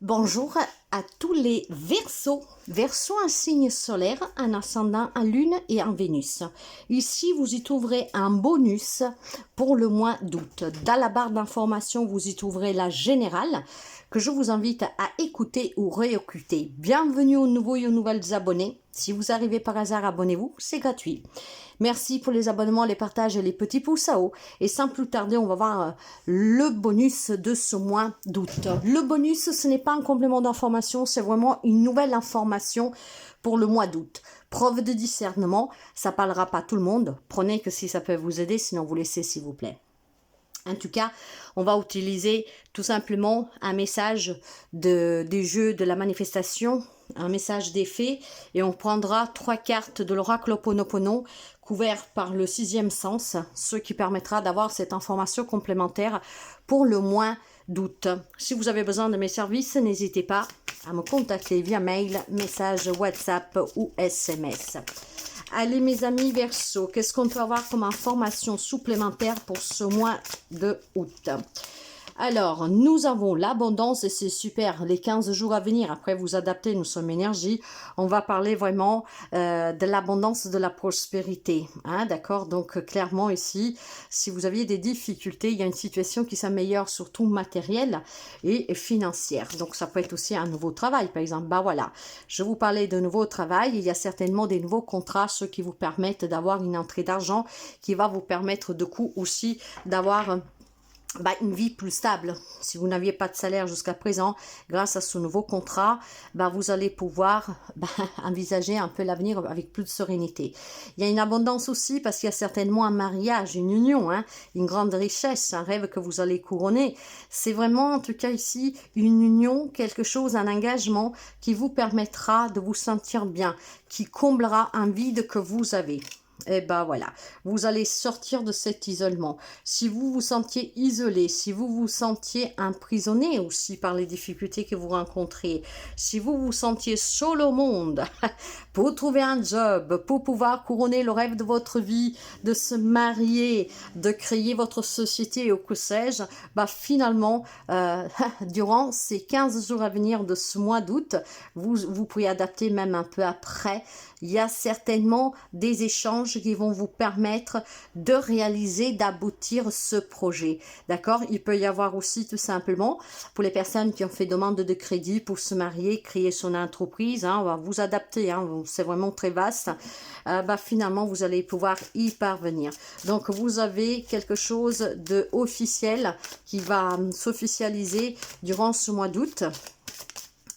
Bonjour à tous les Verseaux. Verseau, un signe solaire, un ascendant, un lune et un Vénus. Ici, vous y trouverez un bonus pour le mois d'août. Dans la barre d'information, vous y trouverez la générale que je vous invite à écouter ou réécouter. Bienvenue aux nouveaux et aux nouvelles abonnés. Si vous arrivez par hasard, abonnez-vous, c'est gratuit. Merci pour les abonnements, les partages et les petits pouces à haut. Et sans plus tarder, on va voir le bonus de ce mois d'août. Le bonus, ce n'est pas un complément d'information, c'est vraiment une nouvelle information pour le mois d'août. Preuve de discernement, ça parlera pas à tout le monde. Prenez que si ça peut vous aider, sinon vous laissez s'il vous plaît. En tout cas, on va utiliser tout simplement un message des jeux de la manifestation, un message des fées, et on prendra 3 cartes de l'oracle Ho'oponopono couvertes par le 6e sens, ce qui permettra d'avoir cette information complémentaire pour le mois d'août. Si vous avez besoin de mes services, n'hésitez pas à me contacter via mail, message WhatsApp ou SMS. Allez mes amis Verseau, qu'est-ce qu'on peut avoir comme information supplémentaire pour ce mois de août? Alors, nous avons l'abondance et c'est super, les 15 jours à venir, après vous adaptez, nous sommes énergie, on va parler vraiment de l'abondance, de la prospérité, hein, d'accord? Donc clairement ici, si vous aviez des difficultés, il y a une situation qui s'améliore surtout matérielle et financière, donc ça peut être aussi un nouveau travail, par exemple, bah voilà, je vous parlais de nouveau travail, il y a certainement des nouveaux contrats, ceux qui vous permettent d'avoir une entrée d'argent, qui va vous permettre de coup aussi d'avoir une vie plus stable. Si vous n'aviez pas de salaire jusqu'à présent, grâce à ce nouveau contrat, vous allez pouvoir envisager un peu l'avenir avec plus de sérénité. Il y a une abondance aussi parce qu'il y a certainement un mariage, une union, hein, une grande richesse, un rêve que vous allez couronner. C'est vraiment, en tout cas ici, une union, quelque chose, un engagement qui vous permettra de vous sentir bien, qui comblera un vide que vous avez. Et voilà, vous allez sortir de cet isolement. Si vous vous sentiez isolé, si vous vous sentiez emprisonné aussi par les difficultés que vous rencontrez, si vous vous sentiez seul au monde pour trouver un job, pour pouvoir couronner le rêve de votre vie, de se marier, de créer votre société ou que sais-je, finalement, durant ces 15 jours à venir de ce mois d'août, vous pouvez adapter même un peu après. Il y a certainement des échanges qui vont vous permettre de réaliser, d'aboutir ce projet. D'accord? Il peut y avoir aussi tout simplement, pour les personnes qui ont fait demande de crédit pour se marier, créer son entreprise, hein, on va vous adapter, hein, c'est vraiment très vaste, finalement vous allez pouvoir y parvenir. Donc vous avez quelque chose de officiel qui va s'officialiser durant ce mois d'août.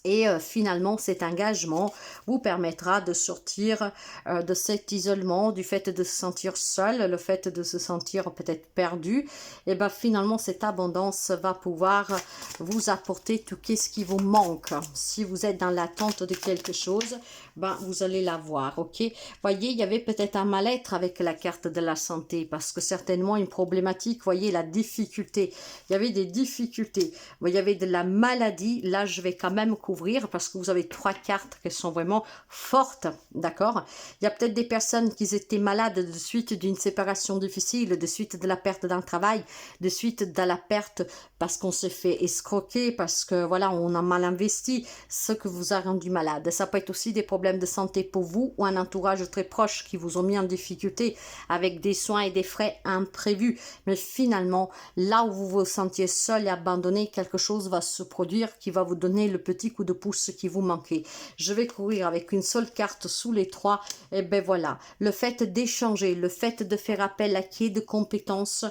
Et finalement, cet engagement vous permettra de sortir de cet isolement, du fait de se sentir seul, le fait de se sentir peut-être perdu. Et finalement, cette abondance va pouvoir vous apporter tout ce qui vous manque. Si vous êtes dans l'attente de quelque chose, vous allez l'avoir, ok? Voyez, il y avait peut-être un mal-être avec la carte de la santé, parce que certainement une problématique, voyez, la difficulté. Il y avait des difficultés. Il y avait de la maladie. Là, je vais quand même couvrir parce que vous avez 3 cartes qui sont vraiment fortes, d'accord? Il y a peut-être des personnes qui étaient malades de suite d'une séparation difficile, de suite de la perte d'un travail, de suite de la perte parce qu'on s'est fait escroquer, parce que voilà, on a mal investi, ce que vous a rendu malade. Ça peut être aussi des problèmes de santé pour vous ou un entourage très proche qui vous ont mis en difficulté avec des soins et des frais imprévus. Mais finalement, là où vous vous sentiez seul et abandonné, quelque chose va se produire qui va vous donner le petit coup de pouce qui vous manquait. Je vais courir avec une seule carte sous les 3. Et voilà, le fait d'échanger, le fait de faire appel à qui est de compétences,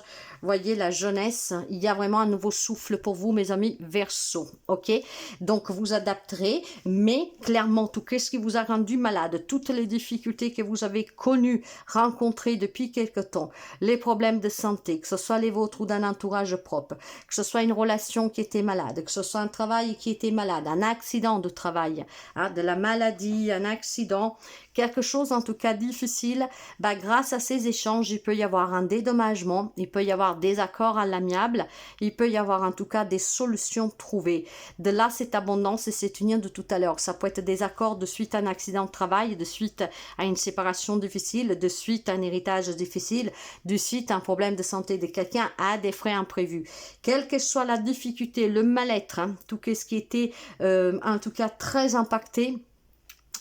voyez la jeunesse, il y a vraiment un nouveau souffle pour vous mes amis Verseau, ok? Donc vous adapterez, mais clairement tout ce qui vous a rendu malade, toutes les difficultés que vous avez connues, rencontrées depuis quelque temps, les problèmes de santé, que ce soit les vôtres ou d'un entourage propre, que ce soit une relation qui était malade, que ce soit un travail qui était malade, un accident de travail, hein, de la maladie, un accident, quelque chose en tout cas difficile, grâce à ces échanges, il peut y avoir un dédommagement, il peut y avoir des accords à l'amiable, il peut y avoir en tout cas des solutions solution trouvée. De là, cette abondance et cette union de tout à l'heure. Ça peut être des accords de suite à un accident de travail, de suite à une séparation difficile, de suite à un héritage difficile, de suite à un problème de santé de quelqu'un, à des frais imprévus. Quelle que soit la difficulté, le mal-être, hein, tout ce qui était en tout cas très impacté,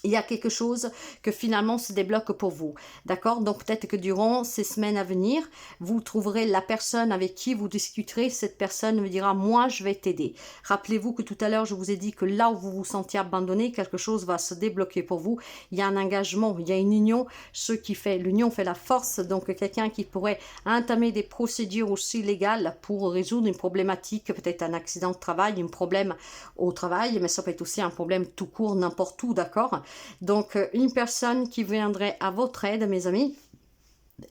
il y a quelque chose que finalement se débloque pour vous. D'accord? Donc peut-être que durant ces semaines à venir, vous trouverez la personne avec qui vous discuterez. Cette personne vous dira, moi je vais t'aider. Rappelez-vous que tout à l'heure, je vous ai dit que là où vous vous sentiez abandonné, quelque chose va se débloquer pour vous. Il y a un engagement, il y a une union. L'union fait la force. Donc quelqu'un qui pourrait entamer des procédures aussi légales pour résoudre une problématique, peut-être un accident de travail, un problème au travail, mais ça peut être aussi un problème tout court, n'importe où, d'accord? Donc, une personne qui viendrait à votre aide, mes amis,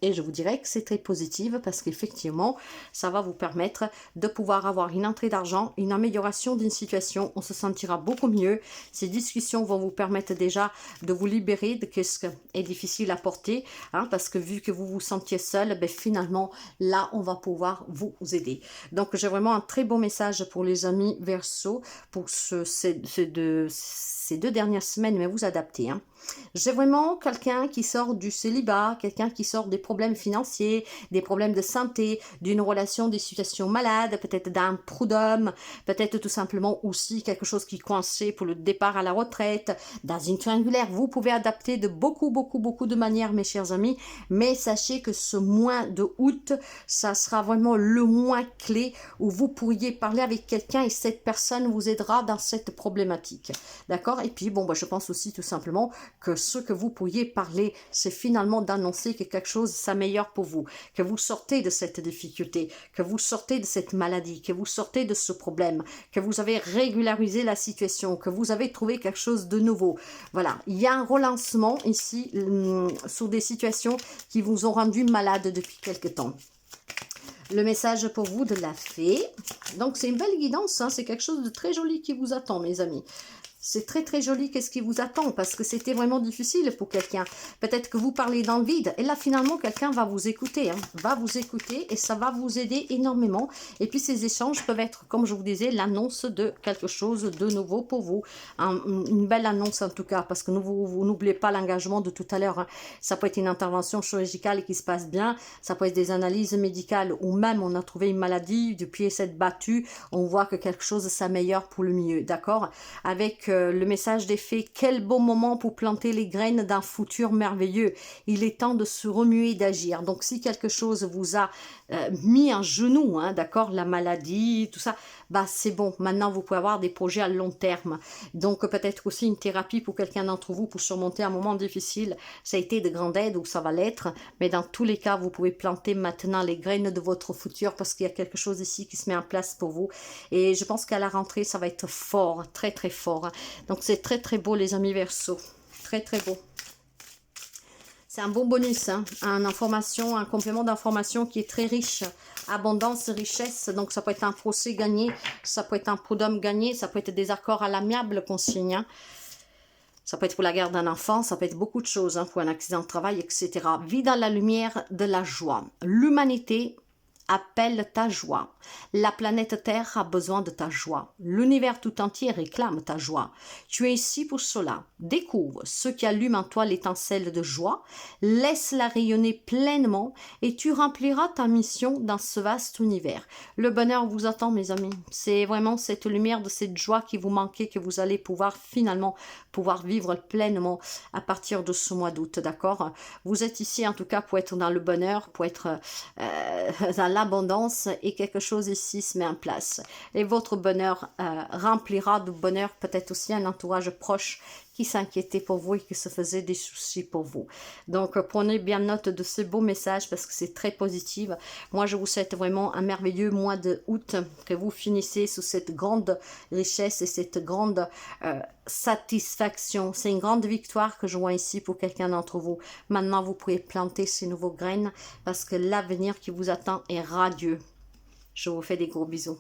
et je vous dirais que c'est très positif parce qu'effectivement, ça va vous permettre de pouvoir avoir une entrée d'argent, une amélioration d'une situation. On se sentira beaucoup mieux. Ces discussions vont vous permettre déjà de vous libérer de ce qui est difficile à porter. Hein, parce que vu que vous vous sentiez seul, ben finalement, là, on va pouvoir vous aider. Donc, j'ai vraiment un très beau message pour les amis Verseau pour ces deux dernières semaines, mais vous adaptez. Hein. J'ai vraiment quelqu'un qui sort du célibat, quelqu'un qui sort des problèmes financiers, des problèmes de santé, d'une relation, des situations malades, peut-être d'un prud'homme, peut-être tout simplement aussi quelque chose qui coinçait pour le départ à la retraite, dans une triangulaire. Vous pouvez adapter de beaucoup de manières, mes chers amis, mais sachez que ce mois de août, ça sera vraiment le mois clé où vous pourriez parler avec quelqu'un et cette personne vous aidera dans cette problématique. D'accord? Et puis, bon, je pense aussi tout simplement que ce que vous pourriez parler, c'est finalement d'annoncer que quelque chose s'améliore pour vous, que vous sortez de cette difficulté, que vous sortez de cette maladie, que vous sortez de ce problème, que vous avez régularisé la situation, que vous avez trouvé quelque chose de nouveau. Voilà, il y a un relancement ici sur des situations qui vous ont rendu malade depuis quelque temps. Le message pour vous de la fée. Donc, c'est une belle guidance, hein, c'est quelque chose de très joli qui vous attend, mes amis. C'est très joli qu'est-ce qui vous attend parce que c'était vraiment difficile pour quelqu'un. Peut-être que vous parlez dans le vide et là finalement quelqu'un va vous écouter. Hein, va vous écouter et ça va vous aider énormément. Et puis ces échanges peuvent être, comme je vous disais, l'annonce de quelque chose de nouveau pour vous. Une belle annonce en tout cas parce que vous n'oubliez pas l'engagement de tout à l'heure. Hein. Ça peut être une intervention chirurgicale qui se passe bien. Ça peut être des analyses médicales ou même on a trouvé une maladie, depuis cette battue, on voit que quelque chose s'améliore pour le mieux. D'accord? Avec le message des fées, quel beau moment pour planter les graines d'un futur merveilleux. Il est temps de se remuer et d'agir. Donc si quelque chose vous a mis un genou, hein, d'accord, la maladie, tout ça, bah c'est bon. Maintenant vous pouvez avoir des projets à long terme. Donc peut-être aussi une thérapie pour quelqu'un d'entre vous pour surmonter un moment difficile. Ça a été de grande aide ou ça va l'être. Mais dans tous les cas, vous pouvez planter maintenant les graines de votre futur parce qu'il y a quelque chose ici qui se met en place pour vous. Et je pense qu'à la rentrée, ça va être fort, très fort. Donc c'est très beau les amis Verseau, très beau. C'est un bon bonus, hein, un complément d'information qui est très riche, abondance, richesse. Donc ça peut être un procès gagné, ça peut être un prud'homme gagné, ça peut être des accords à l'amiable consigne. Hein. Ça peut être pour la garde d'un enfant, ça peut être beaucoup de choses, hein, pour un accident de travail, etc. Vis dans la lumière de la joie. L'humanité appelle ta joie. La planète Terre a besoin de ta joie. L'univers tout entier réclame ta joie. Tu es ici pour cela. Découvre ce qui allume en toi l'étincelle de joie. Laisse-la rayonner pleinement et tu rempliras ta mission dans ce vaste univers. Le bonheur vous attend, mes amis. C'est vraiment cette lumière de cette joie qui vous manquait que vous allez finalement pouvoir vivre pleinement à partir de ce mois d'août, d'accord? Vous êtes ici en tout cas pour être dans le bonheur, pour être dans l'abondance et quelque chose ici se met en place. Et votre bonheur remplira de bonheur peut-être aussi un entourage proche qui s'inquiétait pour vous et qui se faisait des soucis pour vous. Donc, prenez bien note de ce beau message parce que c'est très positif. Moi, je vous souhaite vraiment un merveilleux mois de août, que vous finissez sous cette grande richesse et cette grande satisfaction. C'est une grande victoire que je vois ici pour quelqu'un d'entre vous. Maintenant, vous pouvez planter ces nouveaux graines parce que l'avenir qui vous attend est radieux. Je vous fais des gros bisous.